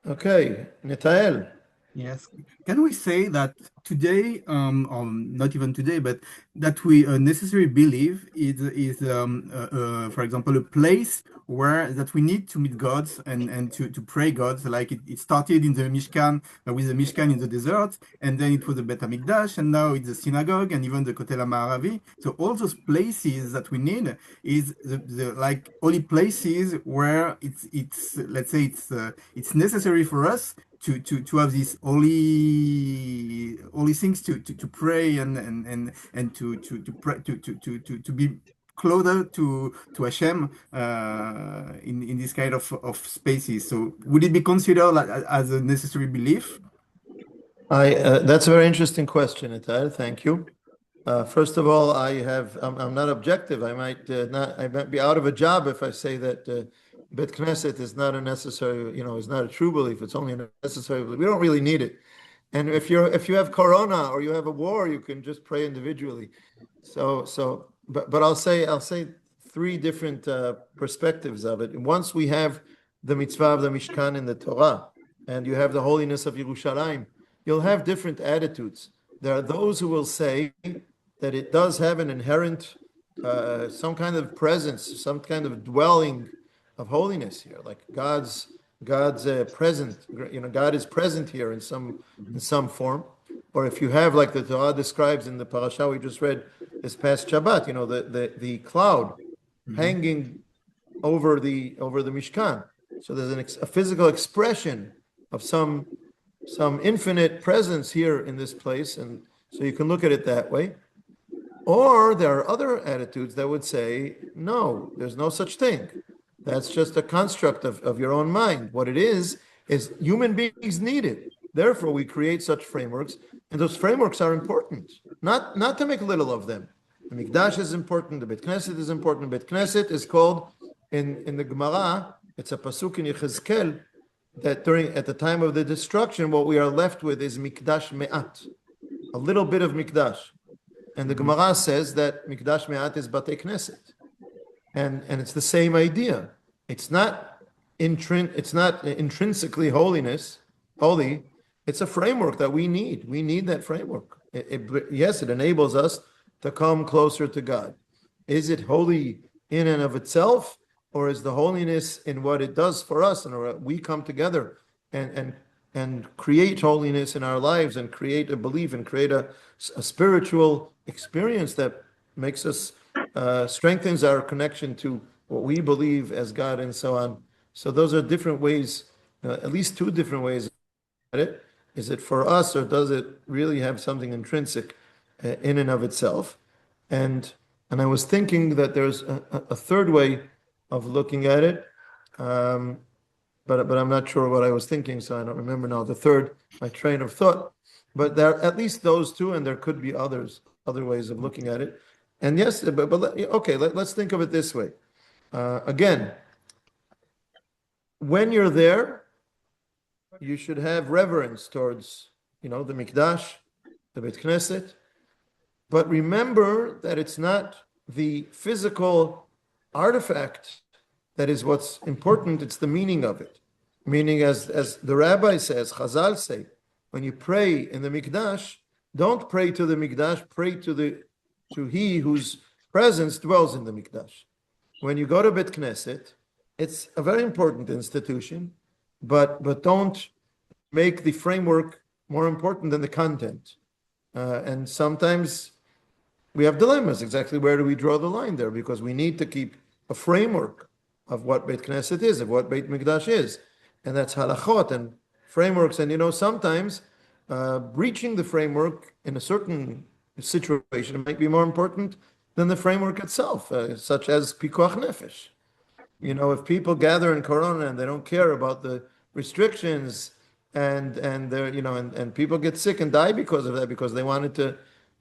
Okay, Nitael. Yes. Can we say that today, or not even today, but that we necessarily believe is for example, a place where that we need to meet gods and to pray gods. Like it started in the Mishkan with the Mishkan in the desert, and then it was the Bet HaMikdash, and now it's the synagogue and even the Kotel HaMaaravi. So all those places that we need is the like holy places where it's let's say it's necessary for us to have these holy things to pray and to be closer to Hashem in this kind of spaces. So would it be considered as a necessary belief? That's a very interesting question, Itai. Thank you. First of all, I'm not objective. I might be out of a job if I say that Bet Knesset is not a necessary, is not a true belief. It's only a necessary belief. We don't really need it. And if you have corona or you have a war, you can just pray individually. But I'll say three different perspectives of it. Once we have the mitzvah of the Mishkan in the Torah, and you have the holiness of Yerushalayim, you'll have different attitudes. There are those who will say that it does have an inherent, some kind of presence, some kind of dwelling of holiness here, like God's present. God is present here in some form. Or if you have, like the Torah describes in the parasha we just read this past Shabbat, the cloud hanging over the Mishkan. So there's a physical expression of some infinite presence here in this place, and so you can look at it that way. Or there are other attitudes that would say, no, there's no such thing. That's just a construct of your own mind. What it is human beings need it. Therefore, we create such frameworks, and those frameworks are important, not to make little of them. The Mikdash is important, the Bet Knesset is important. Bet Knesset is called, in the Gemara, it's a pasuk in Yechezkel, that at the time of the destruction, what we are left with is Mikdash Me'at, a little bit of Mikdash. And the Gemara says that Mikdash Me'at is Batei Knesset. And it's the same idea. It's not intrinsically holy. It's a framework that we need. We need that framework. Yes, it enables us to come closer to God. Is it holy in and of itself, or is the holiness in what it does for us, and we come together and create holiness in our lives and create a belief and create a spiritual experience that makes us strengthens our connection to what we believe as God and so on. So those are different ways, at least two different ways at it. Is it for us, or does it really have something intrinsic in and of itself? And I was thinking that there's a third way of looking at it, but I'm not sure what I was thinking, so I don't remember now my train of thought. But there are at least those two, and there could be other ways of looking at it. And yes, let's think of it this way. Again, when you're there, you should have reverence towards, the Mikdash, the Bet Knesset. But remember that it's not the physical artifact that is what's important. It's the meaning of it. Meaning, as the rabbi says, Chazal say, when you pray in the Mikdash, don't pray to the Mikdash, pray to He whose presence dwells in the Mikdash. When you go to Bet Knesset, it's a very important institution, but don't make the framework more important than the content. And sometimes we have dilemmas. Exactly where do we draw the line there? Because we need to keep a framework of what Beit Knesset is, of what Beit Mikdash is. And that's halachot and frameworks. And sometimes breaching the framework in a certain situation might be more important than the framework itself, such as pikuach nefesh. If people gather in Corona and they don't care about the restrictions and people get sick and die because of that, because they wanted to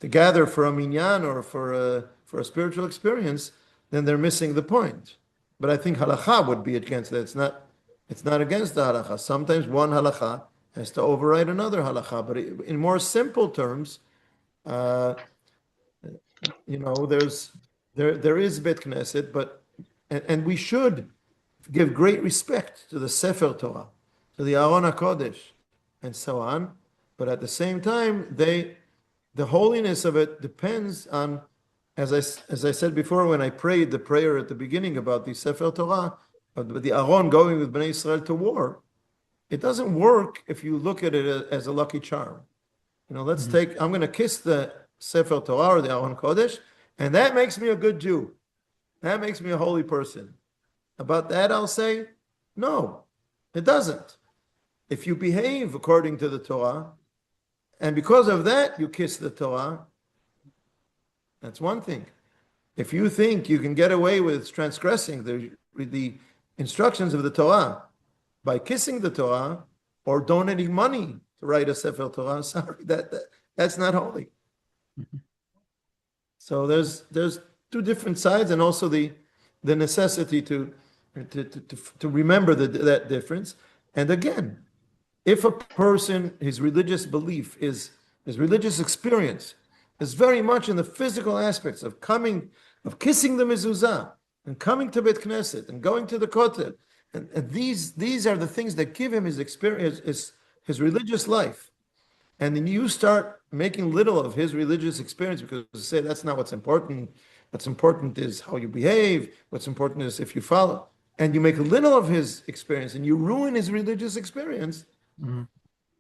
gather for a minyan or for a spiritual experience, then they're missing the point. But I think halacha would be against that. It's not against the halacha. Sometimes one halacha has to override another halacha. But in more simple terms, there is Bet Knesset, and we should give great respect to the Sefer Torah, to the Aron HaKodesh, and so on. But at the same time, the holiness of it depends on, as I said before, when I prayed the prayer at the beginning about the Sefer Torah, the Aron going with Bnei Israel to war. It doesn't work if you look at it as a lucky charm. I'm going to kiss the Sefer Torah or the Aron Kodesh, and that makes me a good Jew. That makes me a holy person. About that, I'll say, no, it doesn't. If you behave according to the Torah, and because of that, you kiss the Torah, that's one thing. If you think you can get away with transgressing the instructions of the Torah by kissing the Torah or donating money to write a Sefer Torah, sorry, that's not holy. So there's two different sides, and also the necessity to remember that difference. And again, if a person, his religious belief his religious experience is very much in the physical aspects of kissing the mezuzah and coming to Bet Knesset and going to the Kotel, and these are the things that give him his experience, his religious life. And then you start making little of his religious experience because you say that's not what's important. What's important is how you behave. What's important is if you follow. And you make little of his experience and you ruin his religious experience. Mm-hmm.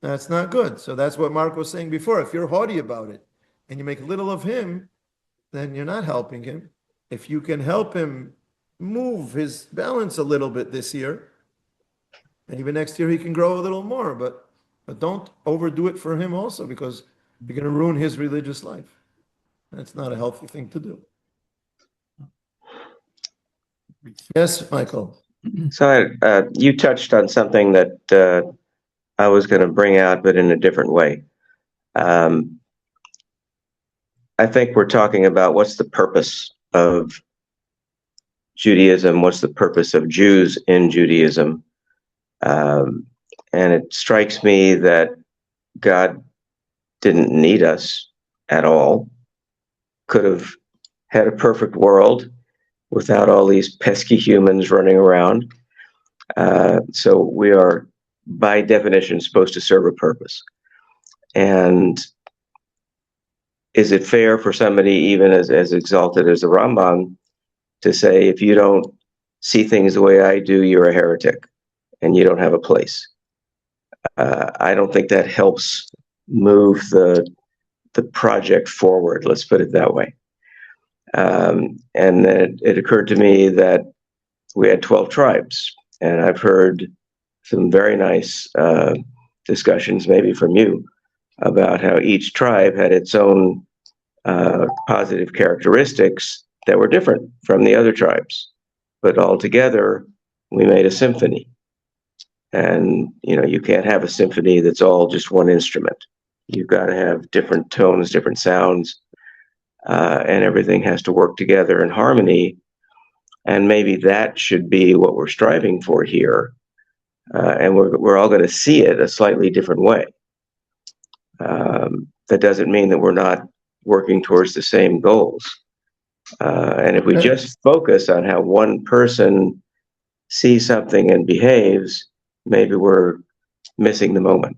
That's not good. So that's what Mark was saying before. If you're haughty about it and you make little of him, then you're not helping him. If you can help him move his balance a little bit this year, and even next year he can grow a little more, but don't overdo it for him also, because you're going to ruin his religious life. That's not a healthy thing to do. Yes, Michael. So you touched on something that I was going to bring out, but in a different way. I think we're talking about what's the purpose of Judaism, what's the purpose of Jews in Judaism. And it strikes me that God didn't need us at all, could have had a perfect world without all these pesky humans running around. So we are, by definition, supposed to serve a purpose. And is it fair for somebody even as exalted as the Rambam to say, if you don't see things the way I do, you're a heretic and you don't have a place? I don't think that helps move the project forward, let's put it that way. And then it occurred to me that we had 12 tribes, and I've heard some very nice discussions, maybe from you, about how each tribe had its own positive characteristics that were different from the other tribes. But altogether, we made a symphony. And, you can't have a symphony that's all just one instrument. You've got to have different tones, different sounds, and everything has to work together in harmony. And maybe that should be what we're striving for here. And we're all going to see it a slightly different way. That doesn't mean that we're not working towards the same goals. And if we just focus on how one person sees something and behaves, maybe we're missing the moment.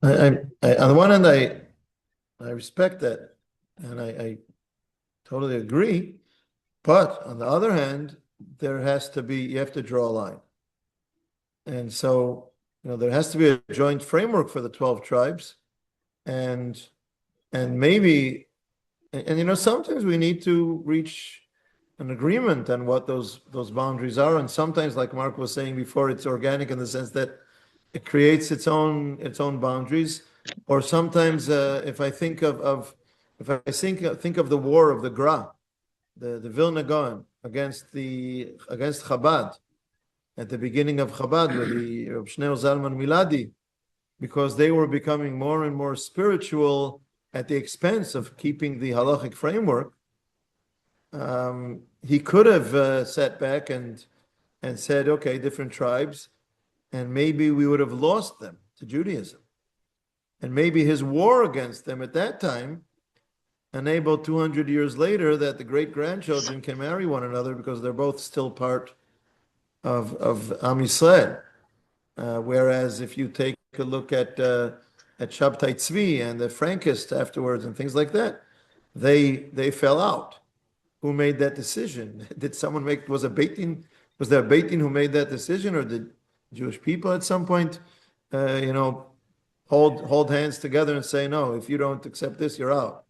On the one hand, I respect that, and I totally agree. But on the other hand, you have to draw a line. And so, there has to be a joint framework for the 12 tribes. And maybe, sometimes we need to reach an agreement on what those boundaries are. And sometimes, like Mark was saying before, it's organic in the sense that it creates its own boundaries. Or sometimes, if I think of the war of the Gra, the Vilna Gaon against Chabad at the beginning of Chabad with the Reb Shneur Zalman Miladi, because they were becoming more and more spiritual at the expense of keeping the halachic framework. He could have sat back and said, okay, different tribes, and maybe we would have lost them to Judaism. And maybe his war against them at that time enabled 200 years later that the great-grandchildren can marry one another because they're both still part of Am Yisrael. Whereas if you take a look at Shabtai Tzvi and the Frankists afterwards and things like that, they fell out. Who made that decision? Did someone was there a Beit Din who made that decision, or did Jewish people at some point, hold hands together and say, no, if you don't accept this, you're out?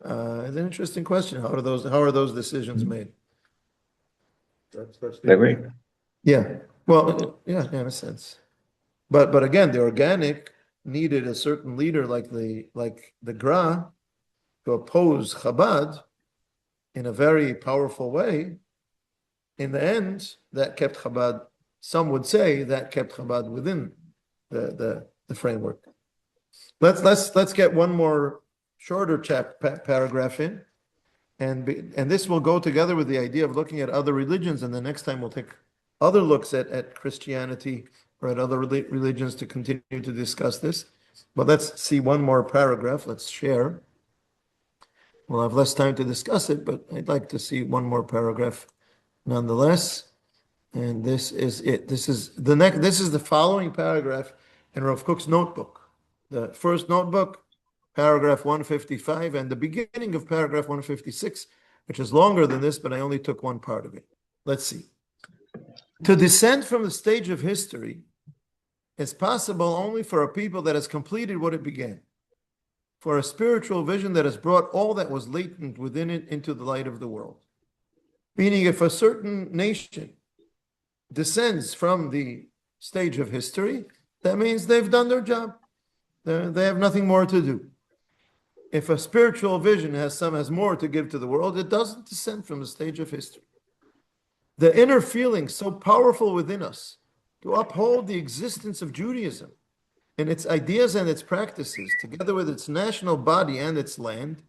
It's an interesting question. How are those decisions made? That's I agree. Yeah. Well, yeah, in a sense. But again, the organic needed a certain leader like the Gra to oppose Chabad in a very powerful way. In the end, that kept Chabad. Some would say that kept Chabad within the framework. Let's get one more shorter paragraph in, and this will go together with the idea of looking at other religions, and the next time we'll take other looks at Christianity or at other religions to continue to discuss this. But let's see one more paragraph. Let's share. We'll have less time to discuss it, but I'd like to see one more paragraph nonetheless. And this is it. This is the following paragraph in Rav Kook's notebook. The first notebook, paragraph 155, and the beginning of paragraph 156, which is longer than this, but I only took one part of it. Let's see. To descend from the stage of history is possible only for a people that has completed what it began, for a spiritual vision that has brought all that was latent within it into the light of the world. Meaning, if a certain nation descends from the stage of history, that means they've done their job. They have nothing more to do. If a spiritual vision has more to give to the world, it doesn't descend from the stage of history. The inner feeling so powerful within us to uphold the existence of Judaism and its ideas and its practices, together with its national body and its land,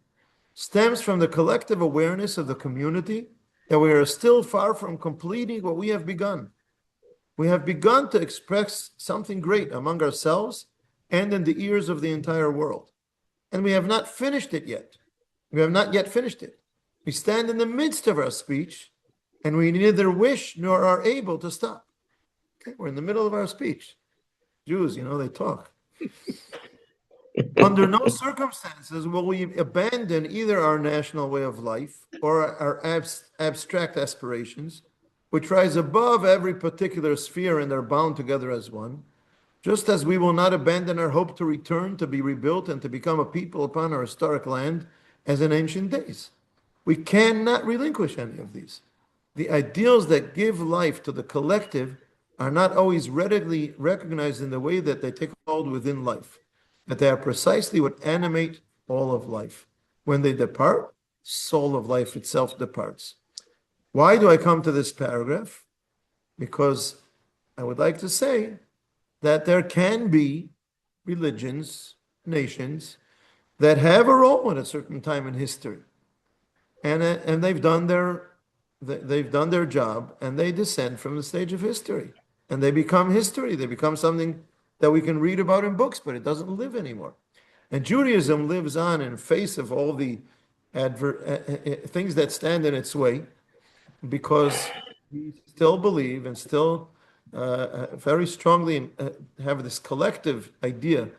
stems from the collective awareness of the community that we are still far from completing what we have begun. We have begun to express something great among ourselves and in the ears of the entire world. And we have not finished it yet. We have not yet finished it. We stand in the midst of our speech, and we neither wish nor are able to stop. Okay, we're in the middle of our speech. Jews, they talk. Under no circumstances will we abandon either our national way of life or our abstract aspirations, which rise above every particular sphere and are bound together as one, just as we will not abandon our hope to return, to be rebuilt, and to become a people upon our historic land as in ancient days. We cannot relinquish any of these. The ideals that give life to the collective are not always readily recognized in the way that they take hold within life, but they are precisely what animate all of life. When they depart, soul of life itself departs. Why do I come to this paragraph? Because I would like to say that there can be religions, nations, that have a role at a certain time in history, and they've done their job, and they descend from the stage of history, and they become history. They become something that we can read about in books, but it doesn't live anymore. And Judaism lives on in face of all the things that stand in its way, because we still believe and still very strongly have this collective idea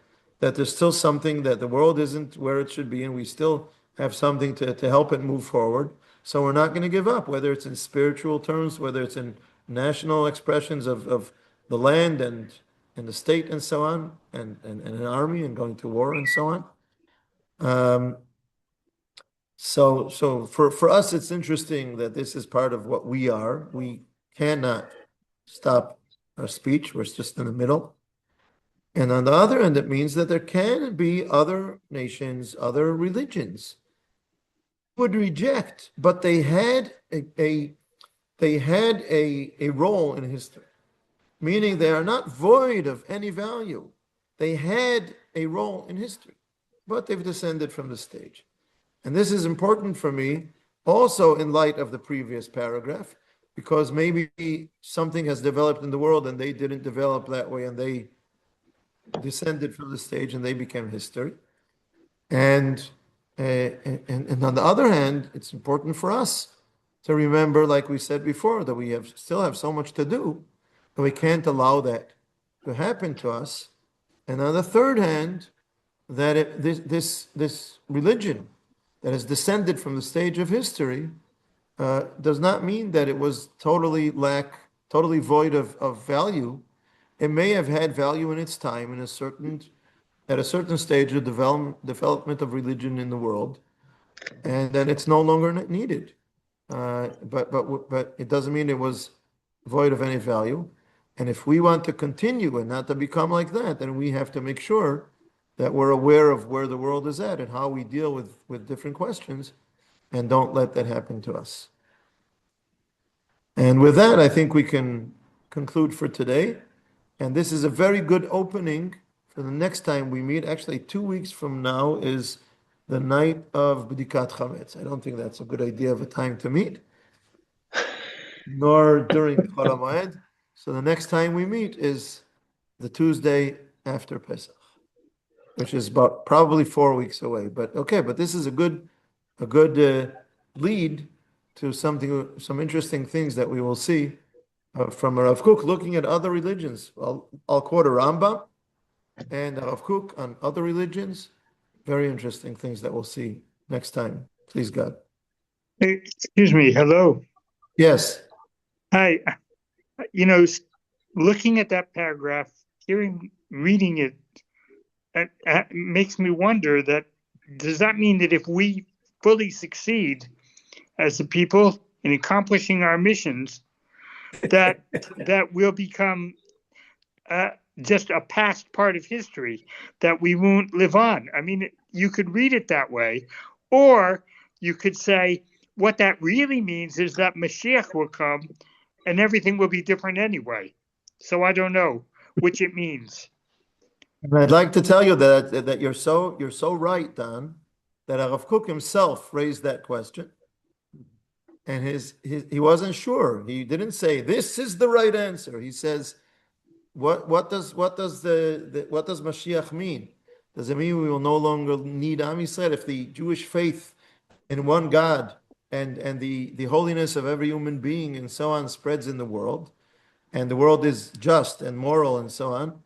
that there's still something, that the world isn't where it should be, and we still have something to help it move forward. So we're not going to give up, whether it's in spiritual terms, whether it's in national expressions of the land and the state and so on, and an army and going to war and so on. So for us, it's interesting that this is part of what we are. We cannot stop our speech. We're just in the middle. And on the other end, it means that there can be other nations, other religions would reject, but they had a role in history, meaning they are not void of any value. They had a role in history, but they've descended from the stage. And this is important for me also in light of the previous paragraph, because maybe something has developed in the world and they didn't develop that way and they descended from the stage and they became history. And on the other hand, it's important for us to remember, like we said before, that we still have so much to do, and we can't allow that to happen to us. And on the third hand, that this religion that has descended from the stage of history does not mean that it was totally void of value. It may have had value in its time at a certain stage of development of religion in the world, and then it's no longer needed. But it doesn't mean it was void of any value. And if we want to continue and not to become like that, then we have to make sure that we're aware of where the world is at and how we deal with different questions, and don't let that happen to us. And with that, I think we can conclude for today. And this is a very good opening for the next time we meet. Actually, 2 weeks from now is the night of B'dikat Chametz. I don't think that's a good idea of a time to meet, nor during Chol HaMoed. So the next time we meet is the Tuesday after Pesach, which is about probably 4 weeks away. But okay, but this is a good lead to some interesting things that we will see from HaRav Kook looking at other religions. I'll quote a Rambam and HaRav Kook on other religions. Very interesting things that we'll see next time. Please, God. Excuse me. Hello. Yes. Hi. Looking at that paragraph, reading it, makes me wonder that, does that mean that if we fully succeed as a people in accomplishing our missions, that we'll become just a past part of history, that we won't live on? I mean, you could read it that way, or you could say what that really means is that Mashiach will come and everything will be different anyway. So I don't know which it means. And I'd like to tell you that you're so right, Don, that HaRav Kook himself raised that question, and he wasn't sure. He didn't say this is the right answer. He says, what does Mashiach mean? Does it mean we will no longer need Am Yisrael if the Jewish faith in one God and the holiness of every human being and so on spreads in the world, and the world is just and moral and so on?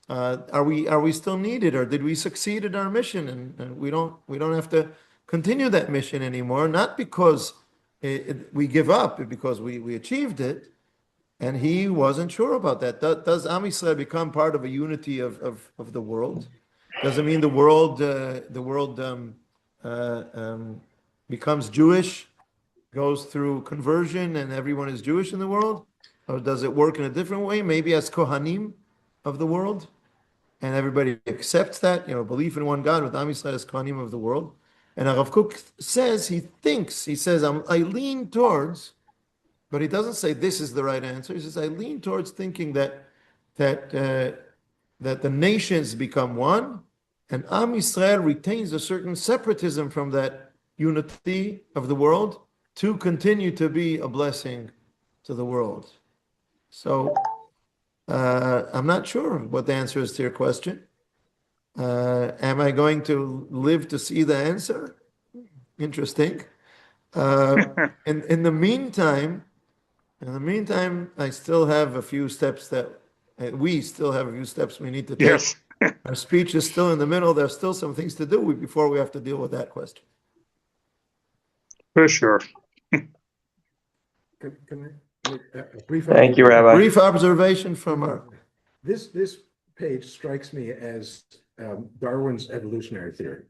Are we still needed, or did we succeed in our mission and we don't have to continue that mission anymore? Not because we give up, but because we achieved it. And he wasn't sure about that. Does Am Yisrael become part of a unity of the world? Does it mean the world becomes Jewish, goes through conversion, and everyone is Jewish in the world? Or does it work in a different way, maybe as Kohanim of the world, and everybody accepts that, belief in one God with Am Yisrael as Kohanim of the world? And HaRav Kook says, he says, I lean towards, but he doesn't say this is the right answer. He says, I lean towards thinking that the nations become one, and Am Yisrael retains a certain separatism from that unity of the world to continue to be a blessing to the world. So I'm not sure what the answer is to your question. Am I going to live to see the answer? Interesting. In the meantime, In the meantime, I still have a few steps we still have a few steps we need to take. Yes. Our speech is still in the middle. There's still some things to do before we have to deal with that question. For sure. Can I make a brief? Thank you, Rabbi. Brief observation from our. This page strikes me as Darwin's evolutionary theory.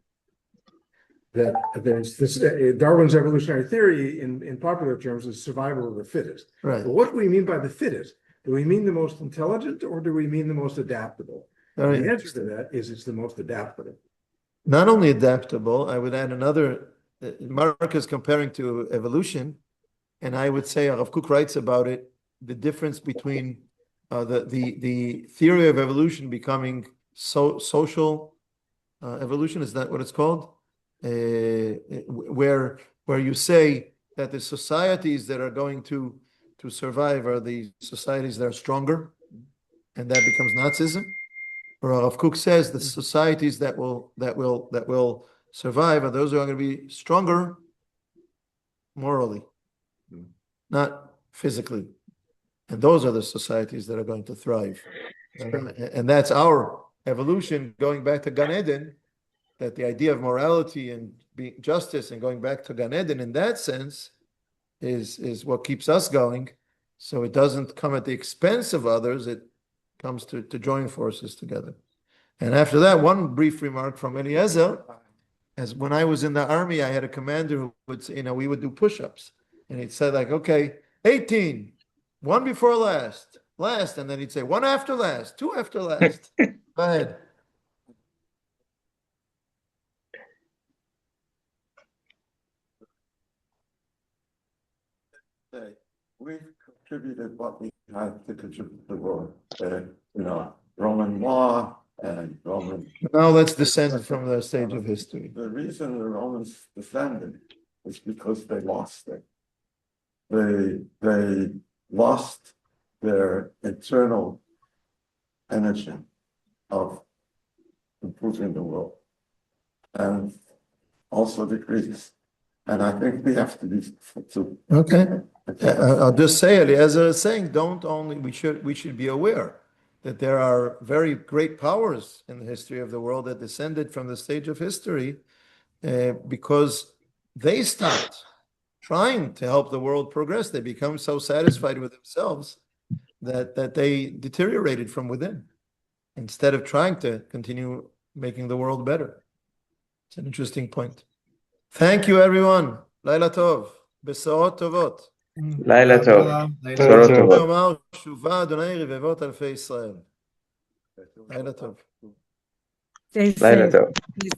That there's this Darwin's evolutionary theory in popular terms is survival of the fittest. Right. But what do we mean by the fittest? Do we mean the most intelligent or do we mean the most adaptable? Very The answer interesting. to that is it's the most adaptable. Not only adaptable, I would add another. Mark is comparing to evolution, and I would say HaRav Kook writes about it. The difference between the theory of evolution becoming social evolution, is that what it's called? Where you say that the societies that are going to survive are the societies that are stronger, and that becomes Nazism. Or HaRav Kook says the societies that will survive are those who are going to be stronger morally, not physically. And those are the societies that are going to thrive. And that's our evolution going back to Gan Eden, that the idea of morality and justice and going back to Gan Eden in that sense is what keeps us going. So it doesn't come at the expense of others. It comes to join forces together. And after that, one brief remark from Eliezer, as when I was in the army, I had a commander who would say, we would do push-ups. And he'd say like, okay, 18, one before last, and then he'd say one after last, two after last. Go ahead. We've contributed what we had to contribute to the world. Roman law and Roman. Now let's descend from the stage of history. The reason the Romans descended is because they lost it. They lost their internal energy of improving the world, and also the Greeks. And I think we have to be to. Okay. I'll just say, Eliezer is saying, we should be aware that there are very great powers in the history of the world that descended from the stage of history because they stopped trying to help the world progress. They become so satisfied with themselves that they deteriorated from within instead of trying to continue making the world better. It's an interesting point. Thank you, everyone. Laila Tov. Besorot Tovot. לילה טוב. בשורות טובות. אמר שובה אדוני רבבות אלפי ישראל. לילה טוב. Stay לילה safe. טוב. Please